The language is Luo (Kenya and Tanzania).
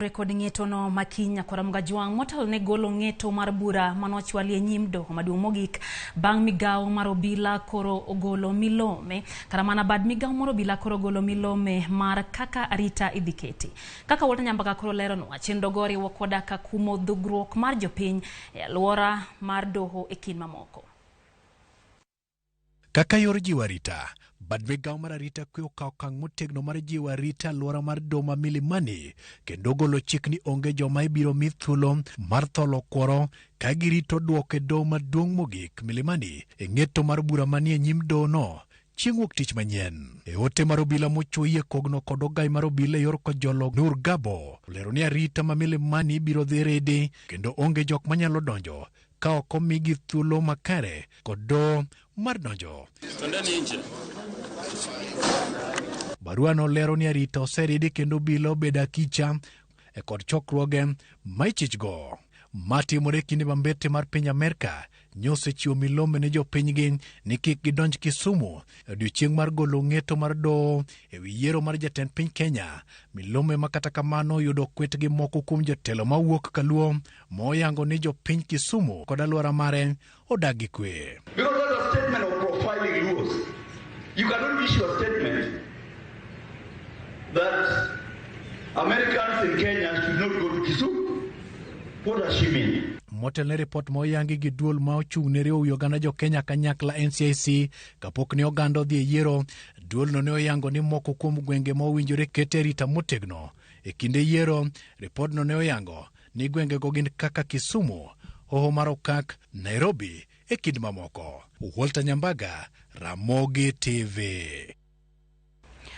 Rekodi ng'eto no makinya kora mgajwang motal ne golo ng'eto mar bura manochwali e nyim doho maduong' mogik bang' migawo mar obila koro ogolo milome kara mana bad migawo mar obila koro ogolo milome mar kaka arita idhi keti. Kaka Walter Nyambaga koro lero no achien dogori wakoda ka kumo dhugruok mar jopiny e alwora mar doho e kind mamoko. Kaka yor jiwo arita, bad migawo mar arita kwe okawo okang' motegno mar jiwo arita alwora mar Doma Milimani kendo golo chik ni onge joma ibiro mi thuolo mar tholo kuoro ka girito duoko e doho maduong' mogik Milimani e ng'eto mar bura manie nyim doho no chieng' wuok tich manyien. E ote mar obila mochuoyie kogno kod ogai mar obila e yor kojolo Nur Gabo olero ni arita ma Milimani ibiro dhi rede kendo onge jok manyalo donjo ka ok omigi thuolo makare kod doho mar donjo. Barua no lero ni arita oseridi kendo obila obedo akicha e kod chokruoge ma ichichgo. Matimore kinde Bambete mar piny Amerka nyose chiwo milome ne jopinygi ni kik gidonj Kisumu e odiechieng' mar golo ng'eto mar doho e wi yiero mar jatend piny Kenya. Milome ma kata kamano yudo kwetgi moko kuom jotelo mawuok Kaluo moyango ni jopiny Kisumu kod alwora mare odag gi kwe. You cannot issue a statement that Americans in Kenya should not go to Kisumu. What does she mean? Motelne report moyangi gi duol ma ochung' ne riwo oganda jo Kenya kanyakla NCIC kapok ne oganda odhi e yiero. Duol no ne oyango ni moko kuom gwenge ma owinjore kete arita motegno e kinde yiero. Report no ne oyango ni gwenge go gin kaka Kisumu, Hoho mar Okak, Nairobi e kind mamoko. Walter Nyambaga, Ramogi TV.